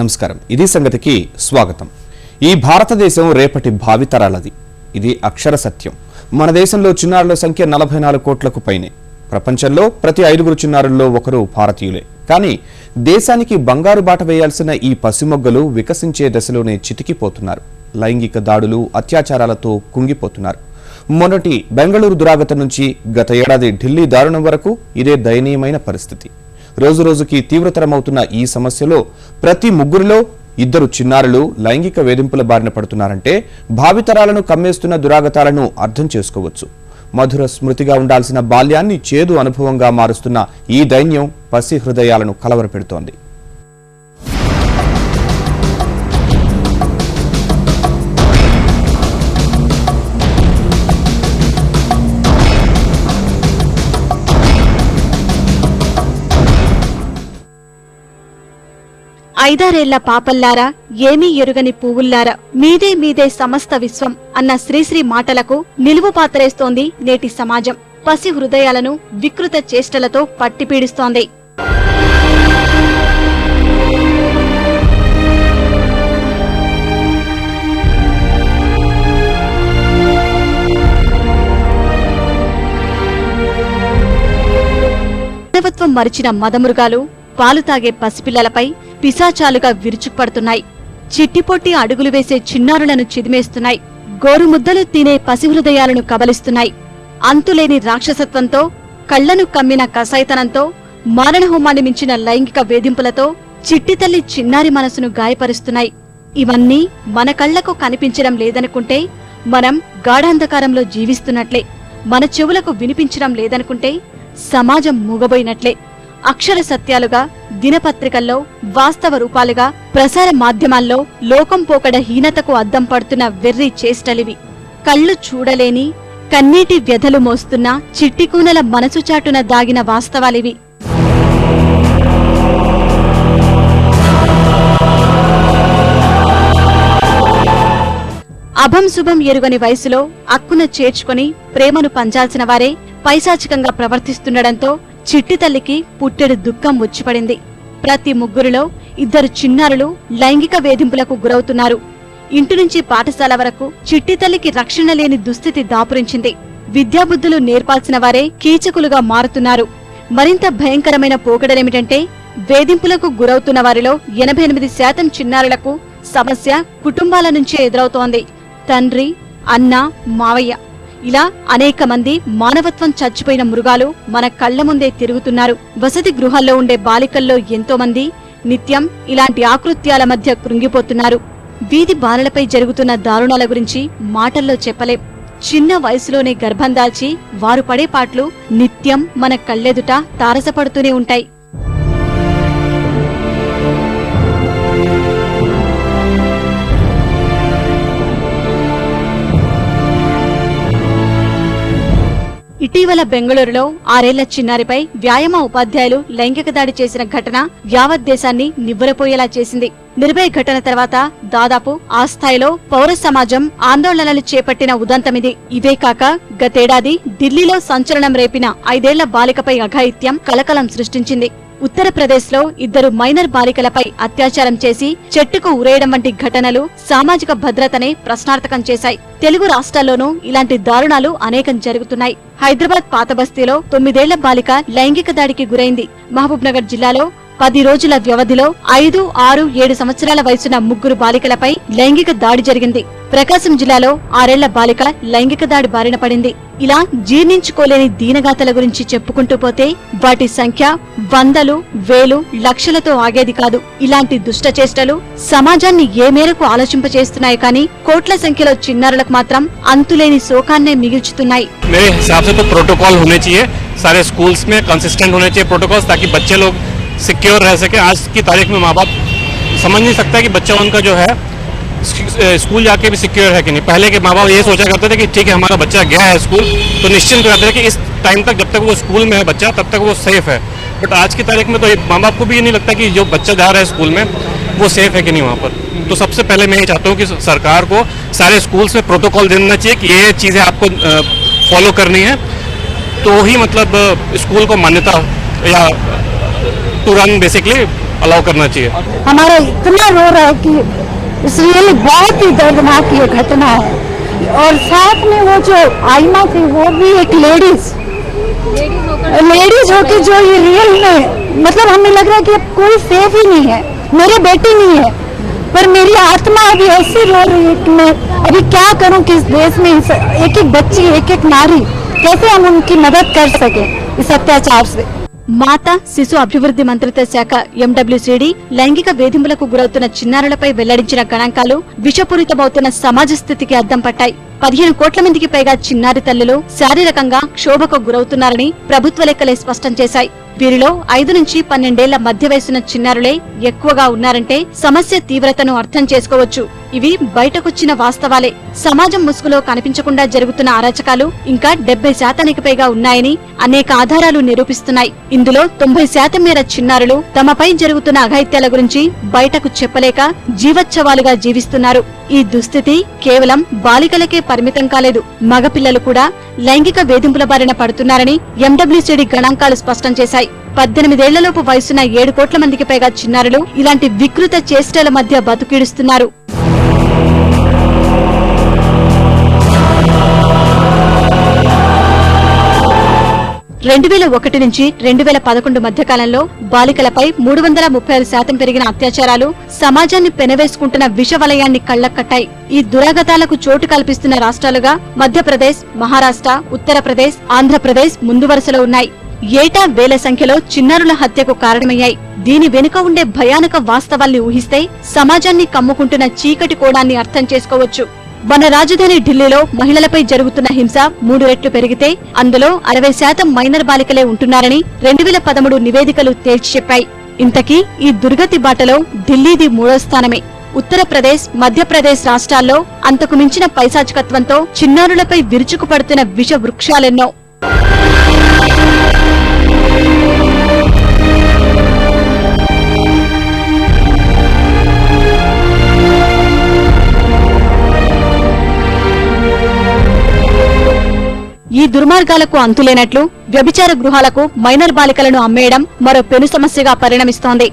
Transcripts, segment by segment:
నమస్కారం ఇది సంగతికి స్వాగతం। ఈ భారతదేశం రేపటి భావితరాలది। ఇది అక్షర సత్యం। మన దేశంలో చిన్నారుల సంఖ్య 44 కోట్లకు పైనే। ప్రపంచంలో ప్రతి 5 చిన్నారుల్లో ఒకరు భారతీయులే। కానీ దేశానికి బంగారు బాట వేయాల్సిన ఈ పసిమొగ్గలు వికసించే దశలోనే చితికిపోతున్నారు। లైంగిక దాడులు అత్యాచారాలతో కుంగిపోతున్నారు। మొన్నటి బెంగళూరు దురాగత నుంచి గత ఏడాది ఢిల్లీ దారుణం వరకు ఇదే దయనీయమైన పరిస్థితి। రోజు రోజుకి తీవ్రతరమవుతున్న ఈ సమస్యలో ప్రతి ముగ్గురిలో 2 చిన్నారులు లైంగిక వేధింపుల బారిన పడుతున్నారంటే భావితరాలను కమ్మేస్తున్న దురాగతాలను అర్థం చేసుకోవచ్చు। మధుర స్మృతిగా ఉండాల్సిన బాల్యాన్ని చేదు అనుభవంగా మారుస్తున్న ఈ దైన్యం పసి హృదయాలను కలవరపెడుతోంది। ఐదారేళ్ల పాపల్లారా ఏమీ ఎరుగని పువ్వుల్లారా మీదే మీదే సమస్త విశ్వం అన్న శ్రీశ్రీ మాటలకు నిలువు పాత్రేస్తోంది నేటి సమాజం। పసి హృదయాలను వికృత చేష్టలతో పట్టిపీడిస్తోంది। మానవత్వం మరిచిన మదమృగాలు పాలు తాగే పసిపిల్లలపై పిశాచాలుగా విరుచుకుపడుతున్నాయి। చిట్టిపొట్టి అడుగులు వేసే చిన్నారులను చిదిమేస్తున్నాయి। గోరుముద్దలు తినే పసిహృదయాలను కబలిస్తున్నాయి। అంతులేని రాక్షసత్వంతో కళ్లను కమ్మిన కసాయితనంతో మారణహోమాన్ని మించిన లైంగిక వేధింపులతో చిట్టితల్లి చిన్నారి మనసును గాయపరుస్తున్నాయి। ఇవన్నీ మన కళ్లకు కనిపించడం లేదనుకుంటే మనం గాఢాంధకారంలో జీవిస్తున్నట్లే। మన చెవులకు వినిపించడం లేదనుకుంటే సమాజం మూగబోయినట్లే। అక్షర సత్యాలుగా దినపత్రికల్లో వాస్తవ రూపాలుగా ప్రసార మాధ్యమాల్లో లోకం పోకడ హీనతకు అద్దం పడుతున్న వెర్రి చేష్టలివి। కళ్ళు చూడలేని కన్నీటి వ్యధలు మోస్తున్న చిట్టికూనల మనసు చాటున దాగిన వాస్తవాలివి। అభం శుభం ఎరుగని వయసులో అక్కున చేర్చుకొని ప్రేమను పంచాల్సిన వారే పైశాచికంగా ప్రవర్తిస్తుండడంతో చిట్టి తల్లికి పుట్టెడు దుఃఖం వచ్చిపడింది। ప్రతి ముగ్గురిలో 2 చిన్నారులు లైంగిక వేధింపులకు గురవుతున్నారు। ఇంటి నుంచి పాఠశాల వరకు చిట్టి తల్లికి రక్షణ లేని దుస్థితి దాపురించింది। విద్యాబుద్ధులు నేర్పాల్సిన వారే కీచకులుగా మారుతున్నారు। మరింత భయంకరమైన పోకడలేమిటంటే వేధింపులకు గురవుతున్న వారిలో 88% చిన్నారులకు సమస్య కుటుంబాల నుంచే ఎదురవుతోంది। తండ్రి, అన్న, మావయ్య ఇలా అనేక మంది మానవత్వం చచ్చిపోయిన మృగాలు మన కళ్ల ముందే తిరుగుతున్నారు। వసతి గృహాల్లో ఉండే బాలికల్లో ఎంతో మంది నిత్యం ఇలాంటి ఆకృత్యాల మధ్య కృంగిపోతున్నారు। వీధి బాలలపై జరుగుతున్న దారుణాల గురించి మాటల్లో చెప్పలేం। చిన్న వయసులోనే గర్భం దాల్చి వారు పడే పాట్లు నిత్యం మన కళ్ళెదుట తారసపడుతూనే ఉంటాయి। ఇటీవల బెంగళూరులో 6 ఏళ్ల చిన్నారిపై వ్యాయామ ఉపాధ్యాయులు లైంగిక దాడి చేసిన ఘటన యావత్ దేశాన్ని నివ్వెరపోయేలా చేసింది। నిర్భయ ఘటన తర్వాత దాదాపు ఆ స్థాయిలో పౌర సమాజం ఆందోళనలు చేపట్టిన ఉదంతమిది। ఇవే కాక గతేడాది ఢిల్లీలో సంచలనం రేపిన 5 ఏళ్ల బాలికపై అఘాయిత్యం కలకలం సృష్టించింది। ఉత్తరప్రదేశ్లో 2 మైనర్ బాలికలపై అత్యాచారం చేసి చెట్టుకు ఉరేయడం వంటి ఘటనలు సామాజిక భద్రతనే ప్రశ్నార్థకం చేశాయి। తెలుగు రాష్ట్రాల్లోనూ ఇలాంటి దారుణాలు అనేకం జరుగుతున్నాయి। హైదరాబాద్ పాతబస్తీలో 9 ఏళ్ల బాలిక లైంగిక దాడికి గురైంది। మహబూబ్ నగర్ జిల్లాలో 10 రోజుల వ్యవధిలో 5, 6, 7 సంవత్సరాల వయసున్న 3 బాలికలపై లైంగిక దాడి జరిగింది। ప్రకాశం జిల్లాలో 6 ఏళ్ల బాలిక లైంగిక దాడి బారిన పడింది। ఇలా జీర్ణించుకోలేని దీనగాథల గురించి చెప్పుకుంటూ పోతే వాటి సంఖ్య వందలు, వేలు, లక్షలతో ఆగేది కాదు। ఇలాంటి దుష్టచేష్టలు సమాజాన్ని ఏ మేరకు ఆలోచింపచేస్తున్నాయి కానీ కోట్ల సంఖ్యలో చిన్నారులకు మాత్రం అంతులేని శోకాన్నే మిగిల్చుతున్నాయి। मेरे हिसाब से तो प्रोटोकॉल होने चाहिए, सारे स्कूल्स में कंसिस्टेंट होने चाहिए प्रोटोकॉल्स, ताकि बच्चे लोग सिक्योर रह सके। आज की तारीख में माँ बाप समझ नहीं सकता कि बच्चा उनका जो है स्कूल जाके भी सिक्योर है कि नहीं। पहले के माँ बाप ये सोचा करते थे कि ठीक है हमारा बच्चा गया है स्कूल तो निश्चिंत रहते थे कि इस टाइम तक जब तक वो स्कूल में है बच्चा तब तक वो सेफ है। बट आज की तारीख में तो माँ बाप को भी ये नहीं लगता कि जो बच्चा जा रहा है स्कूल में वो सेफ है कि नहीं वहाँ पर। तो सबसे पहले मैं ये चाहता हूँ कि सरकार को सारे स्कूल्स में प्रोटोकॉल देना चाहिए कि ये चीज़ें आपको फॉलो करनी है, तो ही मतलब स्कूल को मान्यता या टू रन बेसिकली अलाउ करना चाहिए। हमारा इतना रो रहा है कि इस रियली बहुत ही दर्दनाक ये घटना है। और साथ में वो जो आइमा थी वो भी एक लेडीज होके जो ये रियल में मतलब हमें लग रहा है कि अब कोई सेफ ही नहीं है, मेरे बेटी नहीं है, पर मेरी आत्मा अभी ऐसी रो रही है कि मैं अभी क्या करूं कि इस देश में एक एक बच्ची एक एक नारी कैसे हम उनकी मदद कर सके इस अत्याचार से। మాతా శిశు అభివృద్ధి మంత్రిత్వ శాఖ ఎండబ్ల్యూసీడీ లైంగిక వేధింపులకు గురవుతున్న చిన్నారులపై వెల్లడించిన గణాంకాలు విషపూరితమవుతున్న సమాజ స్థితికి అద్దం పట్టాయి. 15 కోట్ల మందికి పైగా చిన్నారి తల్లులు శారీరకంగా క్షోభకు గురవుతున్నారని ప్రభుత్వ లెక్కలే స్పష్టం చేశాయి. వీరిలో 5 నుంచి 12 ఏళ్ల మధ్య వయసున్న చిన్నారులే ఎక్కువగా ఉన్నారంటే సమస్య తీవ్రతను అర్థం చేసుకోవచ్చు. ఇవి బయటకొచ్చిన వాస్తవాలే. సమాజం ముసుగులో కనిపించకుండా జరుగుతున్న అరాచకాలు ఇంకా 70% పైగా ఉన్నాయని అనేక ఆధారాలు నిరూపిస్తున్నాయి. ఇందులో 90% మేర చిన్నారులు తమపై జరుగుతున్న అఘాయిత్యాల గురించి బయటకు చెప్పలేక జీవోత్సవాలుగా జీవిస్తున్నారు. ఈ దుస్థితి కేవలం బాలికలకే పరిమితం కాలేదు, మగపిల్లలు కూడా లైంగిక వేధింపుల బారిన పడుతున్నారని ఎండబ్ల్యూసీడీ గణాంకాలు స్పష్టం చేశాయి. 18 ఏళ్లలోపు వయసున్న 7 కోట్ల మందికి పైగా చిన్నారులు ఇలాంటి వికృత చేష్టల మధ్య బతుకీడుస్తున్నారు. 2001 నుంచి 2011 మధ్య కాలంలో బాలికలపై 336% పెరిగిన అత్యాచారాలు సమాజాన్ని పెనవేసుకుంటున్న విషవలయాన్ని కళ్లకట్టాయి. ఈ దురాగతాలకు చోటు కల్పిస్తున్న రాష్ట్రాలుగా మధ్యప్రదేశ్, మహారాష్ట్ర, ఉత్తరప్రదేశ్, ఆంధ్రప్రదేశ్ ముందు వరుసలో ఉన్నాయి. ఏటా వేల సంఖ్యలో చిన్నారుల హత్యకు కారణమయ్యాయి. దీని వెనుక ఉండే భయానక వాస్తవాల్ని ఊహిస్తే సమాజాన్ని కమ్ముకుంటున్న చీకటి కోణాన్ని అర్థం చేసుకోవచ్చు. మన రాజధాని ఢిల్లీలో మహిళలపై జరుగుతున్న హింస 3 రెట్లు పెరిగితే అందులో 60% మైనర్ బాలికలే ఉంటున్నారని 2013 నివేదికలు తేల్చి చెప్పాయి. ఇంతకీ ఈ దుర్గతి బాటలో ఢిల్లీది 3వ స్థానమే. ఉత్తరప్రదేశ్, మధ్యప్రదేశ్ రాష్ట్రాల్లో అంతకు మించిన పైశాచికత్వంతో చిన్నారులపై విరుచుకుపడుతున్న విష వృక్షాలెన్నో. ఈ దుర్మార్గాలకు అంతులేనట్లు వ్యభిచార గృహాలకు మైనర్ బాలికలను అమ్మేయడం మరో పెను సమస్యగా పరిణమిస్తోంది.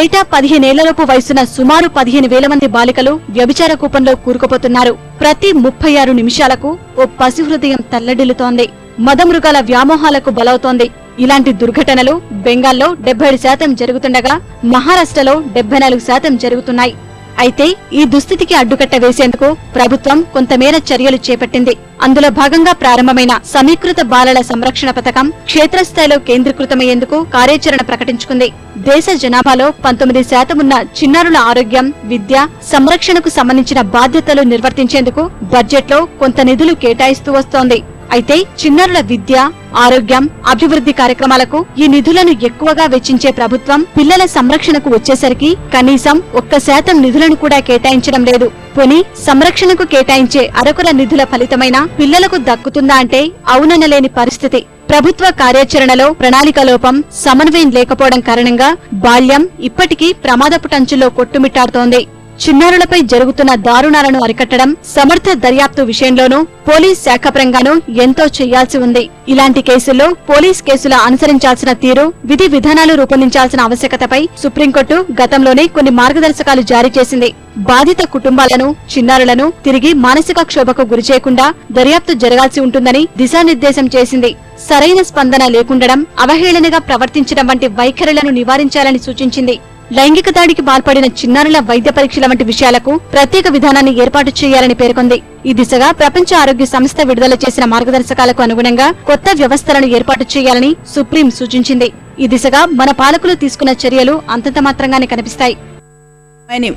ఏటా 15 ఏళ్లలోపు వయసున్న సుమారు 15,000 మంది బాలికలు వ్యభిచార కూపంలో కూరుకుపోతున్నారు. ప్రతి 36 నిమిషాలకు ఓ పసి హృదయం తల్లడిల్లుతోంది. మదమృగాల వ్యామోహాలకు బలవుతోంది. ఇలాంటి దుర్ఘటనలు బెంగాల్లో 77% జరుగుతుండగా మహారాష్ట్రలో 74% జరుగుతున్నాయి. అయితే ఈ దుస్థితికి అడ్డుకట్ట వేసేందుకు ప్రభుత్వం కొంతమేర చర్యలు చేపట్టింది. అందులో భాగంగా ప్రారంభమైన సమీకృత బాలల సంరక్షణ పథకం క్షేత్రస్థాయిలో కేంద్రీకృతమయ్యేందుకు కార్యాచరణ ప్రకటించుకుంది. దేశ జనాభాలో 19% ఉన్న చిన్నారుల ఆరోగ్యం, విద్య, సంరక్షణకు సంబంధించిన బాధ్యతలు నిర్వర్తించేందుకు బడ్జెట్లో కొంత నిధులు కేటాయిస్తూ వస్తోంది. అయితే చిన్నారుల విద్య, ఆరోగ్యం, అభివృద్ధి కార్యక్రమాలకు ఈ నిధులను ఎక్కువగా వెచ్చించే ప్రభుత్వం పిల్లల సంరక్షణకు వచ్చేసరికి కనీసం 1% నిధులను కూడా కేటాయించడం లేదు. పోనీ సంరక్షణకు కేటాయించే అరకొర నిధుల ఫలితమైన పిల్లలకు దక్కుతుందా అంటే అవుననలేని పరిస్థితి. ప్రభుత్వ కార్యాచరణలో ప్రణాళిక లోపం, సమన్వయం లేకపోవడం కారణంగా బాల్యం ఇప్పటికీ ప్రమాదపు టంచుల్లో కొట్టుమిట్టాడుతోంది. చిన్నారులపై జరుగుతున్న దారుణాలను అరికట్టడం, సమర్థ దర్యాప్తు విషయంలోనూ పోలీస్ శాఖపరంగానూ ఎంతో చేయాల్సి ఉంది. ఇలాంటి కేసుల్లో పోలీస్ కేసుల అనుసరించాల్సిన తీరు, విధి విధానాలు రూపొందించాల్సిన ఆవశ్యకతపై సుప్రీంకోర్టు గతంలోనే కొన్ని మార్గదర్శకాలు జారీ చేసింది. బాధిత కుటుంబాలను, చిన్నారులను తిరిగి మానసిక క్షోభకు గురిచేయకుండా దర్యాప్తు జరగాల్సి ఉంటుందని దిశానిర్దేశం చేసింది. సరైన స్పందన లేకుండడం, అవహేళనగా ప్రవర్తించడం వంటి వైఖరులను నివారించాలని సూచించింది. లైంగిక దాడికి పాల్పడిన చిన్నారుల వైద్య పరీక్షల వంటి విషయాలకు ప్రత్యేక విధానాన్ని ఏర్పాటు చేయాలని పేర్కొంది. ఈ దిశగా ప్రపంచ ఆరోగ్య సంస్థ విడుదల చేసిన మార్గదర్శకాలకు అనుగుణంగా కొత్త వ్యవస్థలను ఏర్పాటు చేయాలని సుప్రీం సూచించింది. ఈ దిశగా మన పాలకులు తీసుకున్న చర్యలు అంతంత మాత్రంగానే కనిపిస్తాయి.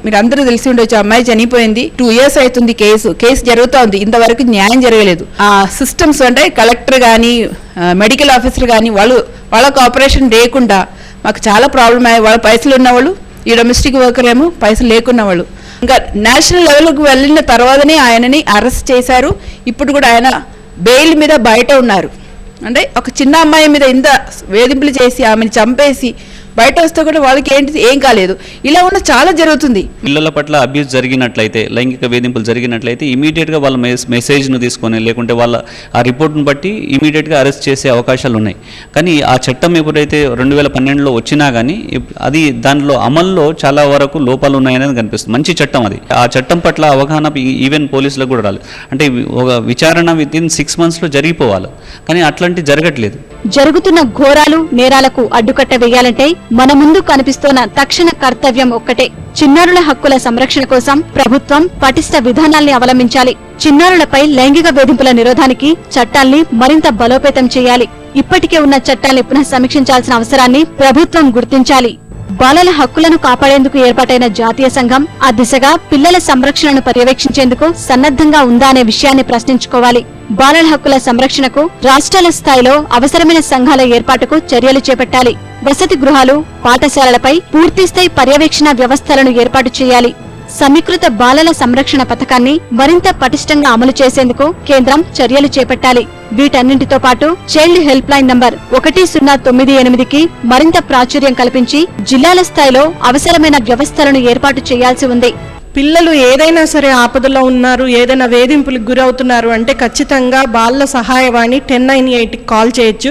మీరు అందరూ తెలిసి ఉండొచ్చు, అమ్మాయి చనిపోయింది. 2 years అవుతుంది. కేసు జరుగుతోంది. ఇంతవరకు న్యాయం జరగలేదు. ఆ సిస్టమ్స్ అంటే కలెక్టర్ గానీ, మెడికల్ ఆఫీసర్ గానీ వాళ్ళ కోఆపరేషన్ లేకుండా మాకు చాలా ప్రాబ్లం అయ్యాయి. వాళ్ళ పైసలు ఉన్నవాళ్ళు, ఈ డొమెస్టిక్ వర్కర్ ఏమో పైసలు లేకున్న వాళ్ళు. ఇంకా నేషనల్ లెవెల్కి వెళ్ళిన తర్వాతనే ఆయనని అరెస్ట్ చేశారు. ఇప్పుడు కూడా ఆయన బెయిల్ మీద బయట ఉన్నారు. అంటే ఒక చిన్న అమ్మాయి మీద ఇంత వేధింపులు చేసి ఆమెను చంపేసి బయట వస్తే కూడా వాళ్ళకి ఏంటి ఏం కాలేదు. ఇలా ఉన్న చాలా జరుగుతుంది. పిల్లల పట్ల అబ్యూస్ జరిగినట్లయితే, లైంగిక వేధింపులు జరిగినట్లయితే ఇమీడియట్గా వాళ్ళ మెసేజ్ను తీసుకొని లేకుంటే వాళ్ళ ఆ రిపోర్ట్ను బట్టి ఇమీడియట్గా అరెస్ట్ చేసే అవకాశాలు ఉన్నాయి. కానీ ఆ చట్టం ఎప్పుడైతే 2012లో వచ్చినా కానీ అది దానిలో అమల్లో చాలా వరకు లోపాలు ఉన్నాయనేది కనిపిస్తుంది. మంచి చట్టం అది. ఆ చట్టం పట్ల అవగాహన ఈవెన్ పోలీసులకు కూడా రాలేదు. అంటే ఒక విచారణ వితిన్ 6 monthsలో జరిగిపోవాలి, కానీ అట్లాంటి జరగట్లేదు. జరుగుతున్న ఘోరాలు నేరాలకు అడ్డుకట్ట వేయాలంటే మన ముందు కనిపిస్తున్న తక్షణ కర్తవ్యం ఒక్కటే. చిన్నారుల హక్కుల సంరక్షణ కోసం ప్రభుత్వం పటిష్ట విధానాల్ని అవలంబించాలి. చిన్నారులపై లైంగిక వేధింపుల నిరోధానికి చట్టాల్ని మరింత బలోపేతం చేయాలి. ఇప్పటికే ఉన్న చట్టాల్ని పునః సమీక్షించాల్సిన అవసరాన్ని ప్రభుత్వం గుర్తించాలి. బాలల హక్కులను కాపాడేందుకు ఏర్పాటైన జాతీయ సంఘం ఆ దిశగా పిల్లల సంరక్షణను పర్యవేక్షించేందుకు సన్నద్ధంగా ఉందా అనే విషయాన్ని ప్రశ్నించుకోవాలి. బాలల హక్కుల సంరక్షణకు రాష్ట్రాల స్థాయిలో అవసరమైన సంఘాల ఏర్పాటుకు చర్యలు చేపట్టాలి. వసతి గృహాలు, పాఠశాలలపై పూర్తిస్థాయి పర్యవేక్షణ వ్యవస్థలను ఏర్పాటు చేయాలి. సమీకృత బాలల సంరక్షణ పథకాన్ని మరింత పటిష్టంగా అమలు చేసేందుకు కేంద్రం చర్యలు చేపట్టాలి. వీటన్నింటితో పాటు చైల్డ్ హెల్ప్ లైన్ నంబర్ 1098కి మరింత ప్రాచుర్యం కల్పించి జిల్లాల స్థాయిలో అవసరమైన వ్యవస్థలను ఏర్పాటు చేయాల్సి ఉంది. పిల్లలు ఏదైనా సరే ఆపదలో ఉన్నారు, ఏదైనా వేధింపులకు గురవుతున్నారు అంటే ఖచ్చితంగా బాలల సహాయవాణి 1098కి కాల్ చేయొచ్చు.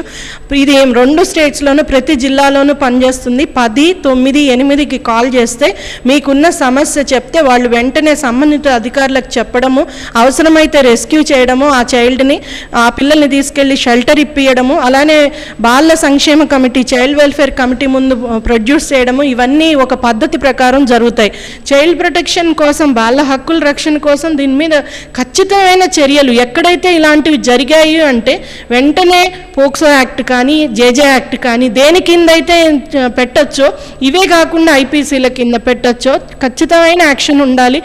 ఇది 2 స్టేట్స్లోనూ ప్రతి జిల్లాలోనూ పనిచేస్తుంది. 10, 9, 8కి కాల్ చేస్తే మీకున్న సమస్య చెప్తే వాళ్ళు వెంటనే సంబంధిత అధికారులకు చెప్పడము, అవసరమైతే రెస్క్యూ చేయడము, ఆ చైల్డ్ని ఆ పిల్లల్ని తీసుకెళ్లి షెల్టర్ ఇప్పియడము, అలానే బాలల సంక్షేమ కమిటీ, చైల్డ్ వెల్ఫేర్ కమిటీ ముందు ప్రొడ్యూస్ చేయడము, ఇవన్నీ ఒక పద్ధతి ప్రకారం జరుగుతాయి. చైల్డ్ ప్రొటెక్షన్ కోసం, బాల హక్కుల రక్షణ కోసం దీని మీద ఖచ్చితమైన చర్యలు ఎక్కడైతే ఇలాంటివి జరిగాయి అంటే వెంటనే పోక్సో యాక్ట్ కానీ, జేజే యాక్ట్ కానీ దేని కింద అయితే పెట్టొచ్చో, ఇవే కాకుండా ఐపీసీల కింద పెట్టొచ్చో ఖచ్చితమైన యాక్షన్ ఉండాలి.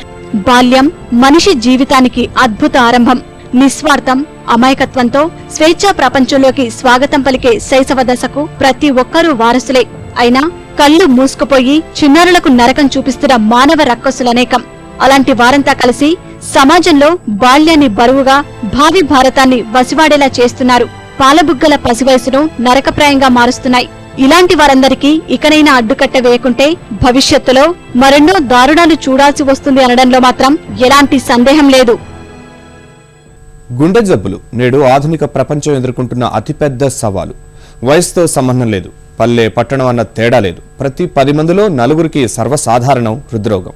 బాల్యం మనిషి జీవితానికి అద్భుత ఆరంభం. నిస్వార్థం, అమాయకత్వంతో స్వేచ్ఛా ప్రపంచంలోకి స్వాగతం పలికే శైశవ దశకు ప్రతి ఒక్కరూ వారసులే. అయినా కళ్ళు మూసుకుపోయి చిన్నారులకు నరకం చూపిస్తున్న మానవ రక్కసులనేకం. అలాంటి వారంతా కలిసి సమాజంలో బాల్యాన్ని బరువుగా, భావి భారతాన్ని వసివాడేలా చేస్తున్నారు. పాలబుగ్గల పసివయసును నరకప్రాయంగా మారుస్తున్నాయి. ఇలాంటి వారందరికీ ఇకనైనా అడ్డుకట్ట వేయకుంటే భవిష్యత్తులో మరెన్నో దారుణాలు చూడాల్సి వస్తుంది అనడంలో మాత్రం ఎలాంటి సందేహం లేదు. గుండె జబ్బులు నేడు ఆధునిక ప్రపంచం ఎదుర్కొంటున్న అతిపెద్ద సవాలు. వయసుతో సంబంధం లేదు, పల్లె పట్టణం అన్న తేడా లేదు. ప్రతి 10 మందిలో 4కి సర్వసాధారణం హృద్రోగం.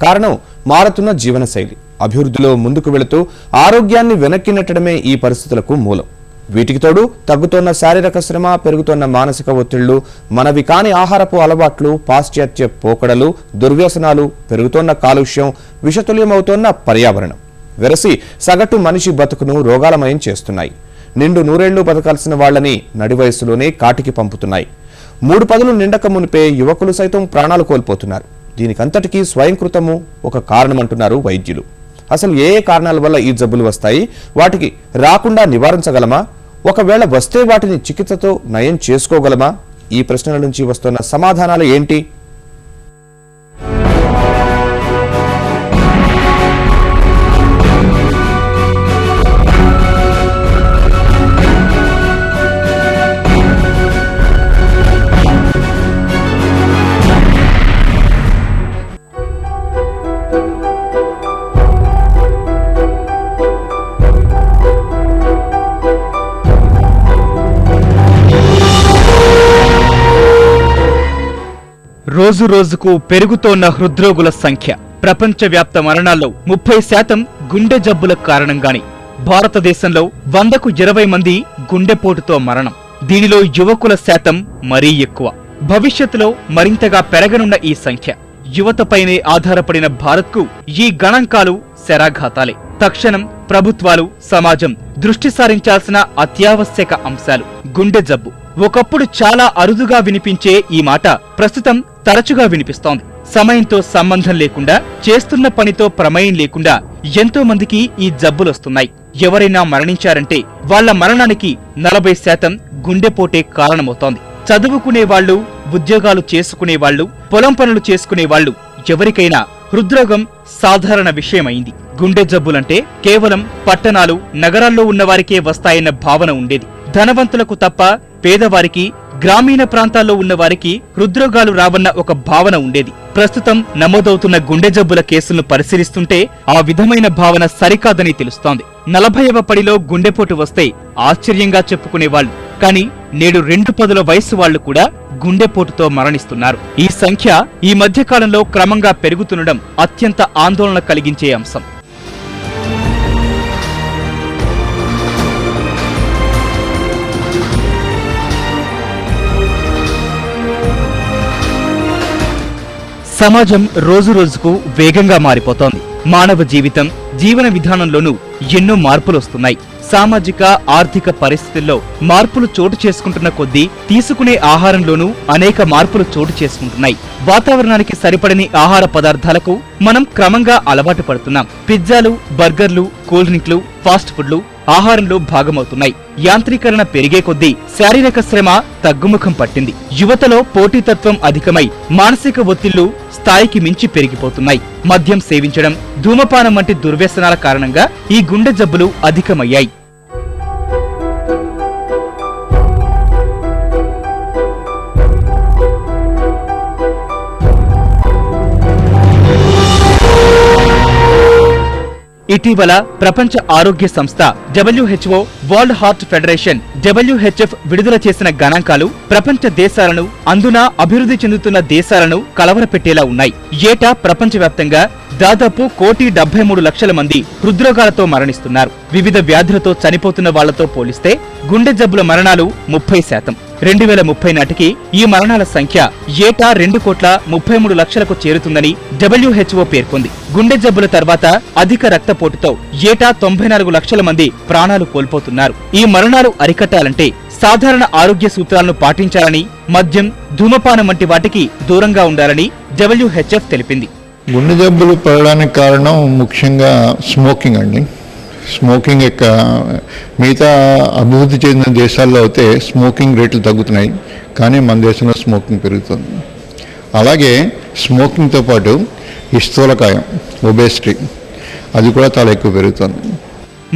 కారణం మారుతున్న జీవనశైలి. అభివృద్ధిలో ముందుకు వెళుతూ ఆరోగ్యాన్ని వెనక్కి నెట్టడమే ఈ పరిస్థితులకు మూలం. వీటికి తోడు తగ్గుతోన్న శారీరక శ్రమ, పెరుగుతోన్న మానసిక ఒత్తిళ్లు, మనవి కాని ఆహారపు అలవాట్లు, పాశ్చాత్య పోకడలు, దుర్వ్యసనాలు, పెరుగుతోన్న కాలుష్యం, విషతుల్యమవుతోన్న పర్యావరణం వెరసి సగటు మనిషి బతుకును రోగాలమయం చేస్తున్నాయి. నిండు 100 ఏళ్లు బతకాల్సిన వాళ్లని నడి వయస్సులోనే కాటికి పంపుతున్నాయి. 3 పదులు నిండక మునిపే యువకులు సైతం ప్రాణాలు కోల్పోతున్నారు. దీనికంతటికీ స్వయంకృతము ఒక కారణమంటున్నారు వైద్యులు. అసలు ఏ కారణాల వల్ల ఈ జబ్బులు వస్తాయి? వాటికి రాకుండా నివారించగలమా? ఒకవేళ వస్తే వాటిని చికిత్సతో నయం చేసుకోగలమా? ఈ ప్రశ్నల నుంచి వస్తున్న సమాధానాలు ఏంటి? రోజు రోజుకు పెరుగుతోన్న హృద్రోగుల సంఖ్య. ప్రపంచవ్యాప్త మరణాల్లో 30% గుండె జబ్బుల కారణంగానే. భారతదేశంలో 100కు 20 మంది గుండెపోటుతో మరణం. దీనిలో యువకుల శాతం మరీ ఎక్కువ. భవిష్యత్తులో మరింతగా పెరగనున్న ఈ సంఖ్య. యువతపైనే ఆధారపడిన భారత్కు ఈ గణాంకాలు శరాఘాతాలే. తక్షణం ప్రభుత్వాలు, సమాజం దృష్టి సారించాల్సిన అత్యావశ్యక అంశాలు. గుండె జబ్బు. ఒకప్పుడు చాలా అరుదుగా వినిపించే ఈ మాట ప్రస్తుతం తరచుగా వినిపిస్తోంది. సమయంతో సంబంధం లేకుండా, చేస్తున్న పనితో ప్రమేయం లేకుండా ఎంతో మందికి ఈ జబ్బులొస్తున్నాయి. ఎవరైనా మరణించారంటే వాళ్ల మరణానికి 40% గుండెపోటే కారణమవుతోంది. చదువుకునేవాళ్లు, ఉద్యోగాలు చేసుకునేవాళ్లు, పొలం పనులు చేసుకునేవాళ్లు ఎవరికైనా హృద్రోగం సాధారణ విషయమైంది. గుండె జబ్బులంటే కేవలం పట్టణాలు, నగరాల్లో ఉన్నవారికే వస్తాయన్న భావన ఉండేది. ధనవంతులకు తప్ప పేదవారికి, గ్రామీణ ప్రాంతాల్లో ఉన్న వారికి హృద్రోగాలు రావన్న ఒక భావన ఉండేది. ప్రస్తుతం నమోదవుతున్న గుండె జబ్బుల కేసులను పరిశీలిస్తుంటే ఆ విధమైన భావన సరికాదని తెలుస్తోంది. 40వ పడిలో గుండెపోటు వస్తే ఆశ్చర్యంగా చెప్పుకునేవాళ్లు, కానీ నేడు 2 పదుల వయసు వాళ్లు కూడా గుండెపోటుతో మరణిస్తున్నారు. ఈ సంఖ్య ఈ మధ్య కాలంలో క్రమంగా పెరుగుతుండడం అత్యంత ఆందోళన కలిగించే అంశం. సమాజం రోజురోజుకు వేగంగా మారిపోతోంది. మానవ జీవితం, జీవన విధానంలోనూ ఎన్నో మార్పులు వస్తున్నాయి. సామాజిక, ఆర్థిక పరిస్థితుల్లో మార్పులు చోటు చేసుకుంటున్న కొద్దీ తీసుకునే ఆహారంలోనూ అనేక మార్పులు చోటు చేసుకుంటున్నాయి. వాతావరణానికి సరిపడని ఆహార పదార్థాలకు మనం క్రమంగా అలవాటు పడుతున్నాం. పిజ్జాలు, బర్గర్లు, కూల్ డ్రింక్లు, ఫాస్ట్ ఫుడ్లు ఆహారంలో భాగమవుతున్నాయి. యాంత్రీకరణ పెరిగే కొద్దీ శారీరక శ్రమ తగ్గుముఖం పట్టింది. యువతలో పోటీతత్వం అధికమై మానసిక ఒత్తిళ్లు స్థాయికి మించి పెరిగిపోతున్నాయి. మద్యం సేవించడం, ధూమపానం వంటి దుర్వ్యసనాల కారణంగా ఈ గుండె జబ్బులు అధికమయ్యాయి. ఇటీవల ప్రపంచ ఆరోగ్య సంస్థ WHO, world heart federation WHF విడుదల చేసిన గణాంకాలు ప్రపంచ దేశాలను, అందున అభివృద్ధి చెందుతున్న దేశాలను కలవరపెట్టేలా ఉన్నాయి. ఏటా ప్రపంచవ్యాప్తంగా దాదాపు 1,73,00,000 మంది హృద్రోగాలతో మరణిస్తున్నారు. వివిధ వ్యాధులతో చనిపోతున్న వాళ్లతో పోలిస్తే గుండె జబ్బుల మరణాలు 30%. 2030 నాటికి ఈ మరణాల సంఖ్య ఏటా 2,33,00,000కు చేరుతుందని WHO పేర్కొంది. గుండె జబ్బుల తర్వాత అధిక రక్తపోటుతో ఏటా 94 లక్షల మంది ప్రాణాలు కోల్పోతున్నారు. ఈ మరణాలు అరికట్టాలంటే సాధారణ ఆరోగ్య సూత్రాలను పాటించాలని, మద్యం, ధూమపానం వంటి వాటికి దూరంగా ఉండాలని WHF తెలిపింది. గుండె జబ్బులు పడడానికి కారణం ముఖ్యంగా స్మోకింగ్ అండి. స్మోకింగ్ యొక్క మిగతా అభివృద్ధి చెందిన దేశాల్లో అయితే స్మోకింగ్ రేట్లు తగ్గుతున్నాయి, కానీ మన దేశంలో స్మోకింగ్ పెరుగుతుంది. అలాగే స్మోకింగ్తో పాటు ఈ స్థూలకాయం, ఒబేసిటీ, అది కూడా చాలా ఎక్కువ పెరుగుతుంది.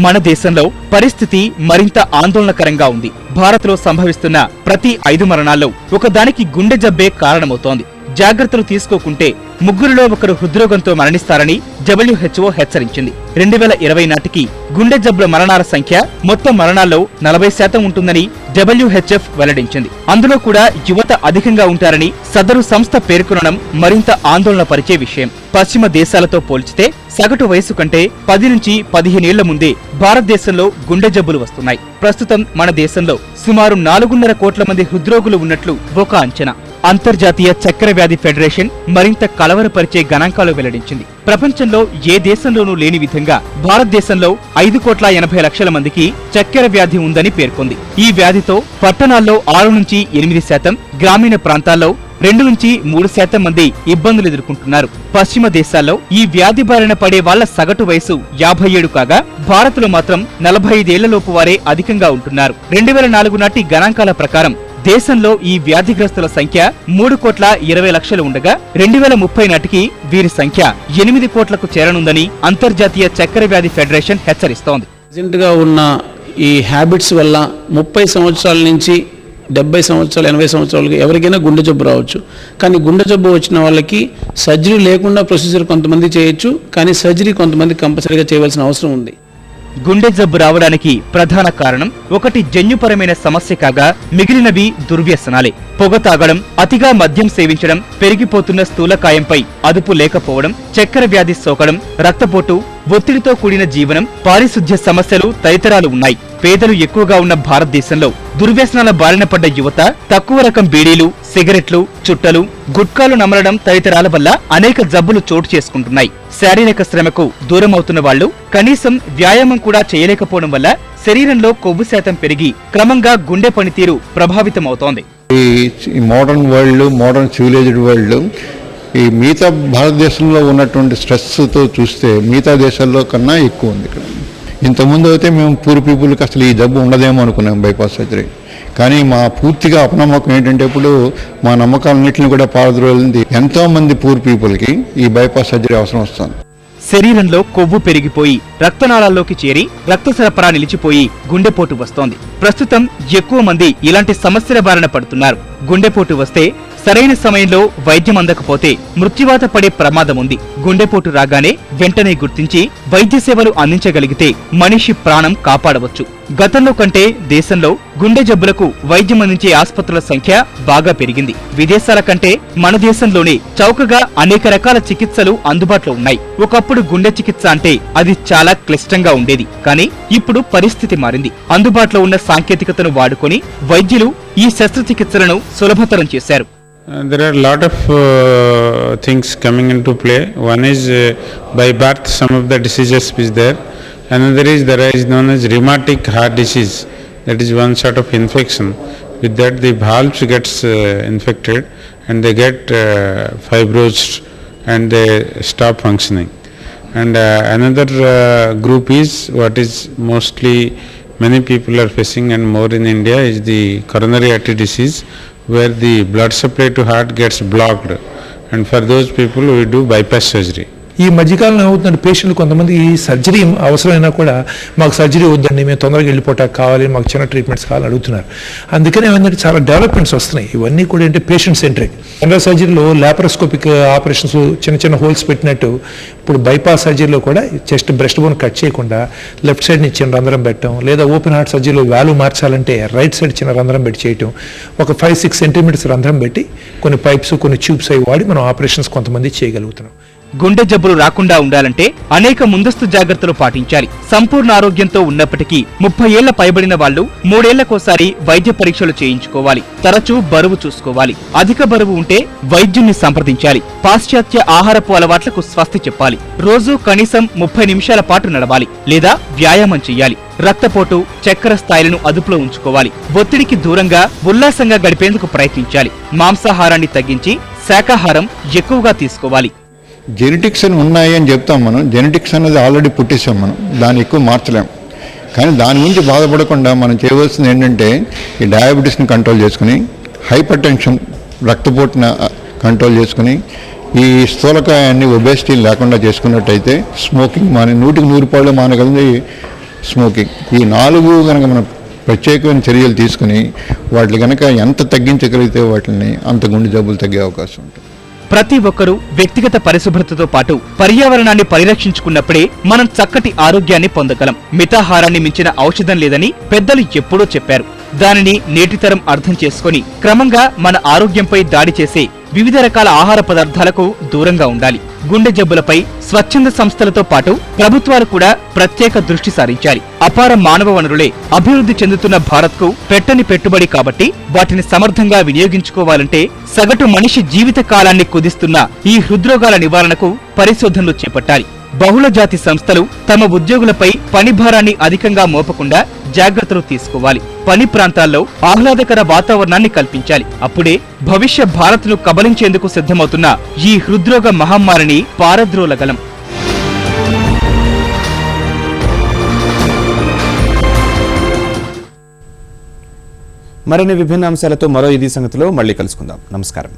మన దేశంలో పరిస్థితి మరింత ఆందోళనకరంగా ఉంది. భారత్లో సంభవిస్తున్న ప్రతి 5 మరణాల్లో ఒకదానికి గుండె జబ్బే కారణమవుతోంది. జాగ్రత్తలు తీసుకోకుంటే 3లో 1 హృద్రోగంతో మరణిస్తారని WHO హెచ్చరించింది. 2020 నాటికి గుండె జబ్బుల మరణాల సంఖ్య మొత్తం మరణాల్లో 40% ఉంటుందని WHF వెల్లడించింది. అందులో కూడా యువత అధికంగా ఉంటారని సదరు సంస్థ పేర్కొనడం మరింత ఆందోళన పరిచే విషయం. పశ్చిమ దేశాలతో పోల్చితే సగటు వయసు కంటే 10 నుంచి 15 ఏళ్ల ముందే భారతదేశంలో గుండె జబ్బులు వస్తున్నాయి. ప్రస్తుతం మన దేశంలో సుమారు 4.5 కోట్ల మంది హృద్రోగులు ఉన్నట్లు ఒక అంచనా. అంతర్జాతీయ చక్కెర వ్యాధి ఫెడరేషన్ మరింత కలవరపరిచే గణాంకాలు వెల్లడించింది. ప్రపంచంలో ఏ దేశంలోనూ లేని విధంగా భారతదేశంలో 5,80,00,000 మందికి చక్కెర వ్యాధి ఉందని పేర్కొంది. ఈ వ్యాధితో పట్టణాల్లో 6 నుంచి 8%, గ్రామీణ ప్రాంతాల్లో 2 నుంచి 3% మంది ఇబ్బందులు ఎదుర్కొంటున్నారు. పశ్చిమ దేశాల్లో ఈ వ్యాధి బారిన పడే వాళ్ల సగటు వయసు 57 కాగా భారత్లో మాత్రం 45 ఏళ్లలోపు వారే అధికంగా ఉంటున్నారు. 2004 నాటి గణాంకాల ప్రకారం దేశంలో ఈ వ్యాధిగ్రస్తుల సంఖ్య 3,20,00,000 ఉండగా 2030 నాటికి వీరి సంఖ్య 8 కోట్లకు చేరనుందని అంతర్జాతీయ చక్కెర వ్యాధి ఫెడరేషన్ హెచ్చరిస్తోంది. ప్రజెంట్గా ఉన్న ఈ హ్యాబిట్స్ వల్ల 30 సంవత్సరాల నుంచి 70 సంవత్సరాలు 80 సంవత్సరాలకి ఎవరికైనా గుండె జబ్బు రావచ్చు. కానీ గుండె జబ్బు వచ్చిన వాళ్ళకి సర్జరీ లేకుండా ప్రొసీజర్ కొంతమంది చేయొచ్చు, కానీ సర్జరీ కొంతమంది కంపల్సరీగా చేయవలసిన అవసరం ఉంది. గుండె జబ్బు రావడానికి ప్రధాన కారణం ఒకటి జన్యుపరమైన సమస్య కాగా మిగిలినవి దుర్వ్యసనాలే. పొగ తాగడం, అతిగా మద్యం సేవించడం, పెరిగిపోతున్న స్థూలకాయంపై అదుపు లేకపోవడం, చక్కెర వ్యాధి సోకడం, రక్తపోటు, ఒత్తిడితో కూడిన జీవనం, పారిశుధ్య సమస్యలు తదితరాలు ఉన్నాయి. పేదలు ఎక్కువగా ఉన్న భారతదేశంలో దుర్వ్యసనాల బారిన పడ్డ యువత తక్కువ రకం బీడీలు, సిగరెట్లు, చుట్టలు, గుట్కాలు నమలడం తదితరాల వల్ల అనేక జబ్బులు చోటు చేసుకుంటున్నాయి. శారీరక శ్రమకు దూరమవుతున్న వాళ్లు కనీసం వ్యాయామం కూడా చేయలేకపోవడం వల్ల శరీరంలో కొవ్వు శాతం పెరిగి క్రమంగా గుండె పనితీరు ప్రభావితమవుతోంది. ఈ modern world, modern civilised world ఈ మిగతా భారతదేశంలో ఉన్నటువంటి స్ట్రెస్తో చూస్తే మిగతా దేశాల్లో కన్నా ఎక్కువ ఉంది ఇక్కడ. ఇంతకుముందు అయితే మేము పూర్ పీపుల్కి అసలు ఈ జబ్బు ఉండదేమో అనుకున్నాం, బైపాస్ సర్జరీ. కానీ మా పూర్తిగా అపనమ్మకం ఏంటంటే ఇప్పుడు మా నమ్మకాలన్నింటిని కూడా పారద్రోలింది. ఎంతోమంది పూర్ పీపుల్కి ఈ బైపాస్ సర్జరీ అవసరం వస్తుంది. శరీరంలో కొవ్వు పెరిగిపోయి రక్తనాళాల్లోకి చేరి రక్త సరఫరా నిలిచిపోయి గుండెపోటు వస్తోంది. ప్రస్తుతం ఎక్కువ మంది ఇలాంటి సమస్యల బారిన పడుతున్నారు. గుండెపోటు వస్తే సరైన సమయంలో వైద్యం అందకపోతే మృత్యువాత పడే ప్రమాదం ఉంది. గుండెపోటు రాగానే వెంటనే గుర్తించి వైద్య సేవలు అందించగలిగితే మనిషి ప్రాణం కాపాడవచ్చు. గతంలో కంటే దేశంలో గుండె జబ్బులకు వైద్యం అందించే ఆసుపత్రుల సంఖ్య బాగా పెరిగింది. విదేశాల కంటే మన దేశంలోనే చౌకగా అనేక రకాల చికిత్సలు అందుబాటులో ఉన్నాయి. ఒకప్పుడు గుండె చికిత్స అంటే అది చాలా క్లిష్టంగా ఉండేది. కానీ ఇప్పుడు పరిస్థితి మారింది. అందుబాటులో ఉన్న సాంకేతికతను వాడుకొని వైద్యులు ఈ శస్త్రచికిత్సలను సులభతరం చేశారు. There are a lot of things coming into play. One is by birth some of the diseases is there. Another is there is known as rheumatic heart disease. That is one sort of infection. With that the valves gets infected and they get fibrosed and they stop functioning. And another group is what is mostly many people are facing and more in India is the coronary artery disease, where the blood supply to heart gets blocked, and for those people we do bypass surgery. ఈ మధ్యకాలంలో ఏమవుతుందంటే పేషెంట్లు కొంతమంది ఈ surgery అవసరమైనా కూడా మాకు surgery వద్దండి, మేము తొందరగా వెళ్ళిపోవటానికి కావాలి, మాకు చిన్న ట్రీట్మెంట్స్ కావాలని అడుగుతున్నారు. అందుకని ఏమైందంటే చాలా డెవలప్మెంట్స్ వస్తున్నాయి. ఇవన్నీ కూడా ఏంటంటే పేషెంట్ సెంట్రిక్. జనరల్ సర్జరీలో లాపరోస్కోపిక్ ఆపరేషన్స్ చిన్న చిన్న హోల్స్ పెట్టినట్టు ఇప్పుడు బైపాస్ సర్జరీలో కూడా చెస్ట్ బ్రెస్ట్ బోన్ కట్ చేయకుండా లెఫ్ట్ సైడ్ నుంచి చిన్న రంధ్రం పెట్టడం, లేదా ఓపెన్ హార్ట్ సర్జరీలో వాల్వ్ మార్చాలంటే రైట్ సైడ్ చిన్న రంధ్రం పెట్టి చేయటం, ఒక 5-6 సెంటీమీటర్స్ రంధ్రం పెట్టి కొన్ని పైప్స్ కొన్ని ట్యూబ్స్ అవి వాడి మనం ఆపరేషన్స్ కొంతమంది చేయగలుగుతున్నాం. గుండె జబ్బులు రాకుండా ఉండాలంటే అనేక ముందస్తు జాగ్రత్తలు పాటించాలి. సంపూర్ణ ఆరోగ్యంతో ఉన్నప్పటికీ 30 ఏళ్ల పైబడిన వాళ్లు 3 ఏళ్లకోసారి వైద్య పరీక్షలు చేయించుకోవాలి. తరచూ బరువు చూసుకోవాలి. అధిక బరువు ఉంటే వైద్యుణ్ణి సంప్రదించాలి. పాశ్చాత్య ఆహారపు అలవాట్లకు స్వస్తి చెప్పాలి. రోజు కనీసం 30 నిమిషాల పాటు నడవాలి లేదా వ్యాయామం చెయ్యాలి. రక్తపోటు, చక్కెర స్థాయిలను అదుపులో ఉంచుకోవాలి. ఒత్తిడికి దూరంగా ఉల్లాసంగా గడిపేందుకు ప్రయత్నించాలి. మాంసాహారాన్ని తగ్గించి శాకాహారం ఎక్కువగా తీసుకోవాలి. జెనెటిక్స్ అని ఉన్నాయి అని చెప్తాం మనం. జెనెటిక్స్ అనేది ఆల్రెడీ పుట్టేసాం మనం, దాన్ని ఎక్కువ మార్చలేం. కానీ దాని గురించి బాధపడకుండా మనం చేయవలసింది ఏంటంటే ఈ డయాబెటీస్ని కంట్రోల్ చేసుకుని, హైపర్ టెన్షన్ రక్తపోటుని కంట్రోల్ చేసుకుని, ఈ స్థూలకాయాన్ని ఒబేసిటీ లేకుండా చేసుకున్నట్టయితే స్మోకింగ్ 100% మానగలిగింది స్మోకింగ్. ఈ 4 కనుక మనం ప్రత్యేకమైన చర్యలు తీసుకుని వాటిని కనుక ఎంత తగ్గించగలిగితే వాటిని అంత గుండె జబ్బులు తగ్గే అవకాశం ఉంటుంది. ప్రతి ఒక్కరూ వ్యక్తిగత పరిశుభ్రతతో పాటు పర్యావరణాన్ని పరిరక్షించుకున్నప్పుడే మనం చక్కటి ఆరోగ్యాన్ని పొందగలం. మితాహారాన్ని మించిన ఔషధం లేదని పెద్దలు ఎప్పుడూ చెప్పారు. దానిని నేటితరం అర్థం చేసుకుని క్రమంగా మన ఆరోగ్యంపై దాడి చేసే వివిధ రకాల ఆహార పదార్థాలకు దూరంగా ఉండాలి. గుండె జబ్బులపై స్వచ్ఛంద సంస్థలతో పాటు ప్రభుత్వాలు కూడా ప్రత్యేక దృష్టి సారించాలి. అపార మానవ వనరులే అభివృద్ధి చెందుతున్న భారత్కు పెట్టని పెట్టుబడి కాబట్టి వాటిని సమర్థంగా వినియోగించుకోవాలంటే సగటు మనిషి జీవిత కాలాన్ని కుదిస్తున్న ఈ హృద్రోగాల నివారణకు పరిశోధనలు చేపట్టాలి. బహుళ జాతి సంస్థలు తమ ఉద్యోగులపై పని భారాన్ని అధికంగా మోపకుండా జాగ్రత్తలు తీసుకోవాలి. పని ప్రాంతాల్లో ఆహ్లాదకర వాతావరణాన్ని కల్పించాలి. అప్పుడే భవిష్య భారత్ను కబలించేందుకు సిద్ధమవుతున్న ఈ హృద్రోగ మహమ్మారిని పారద్రోలగలం. మరిన్ని విభిన్న అంశాలతో మరో ఇది సంగతిలో మళ్ళీ కలుసుకుందాం. నమస్కారం.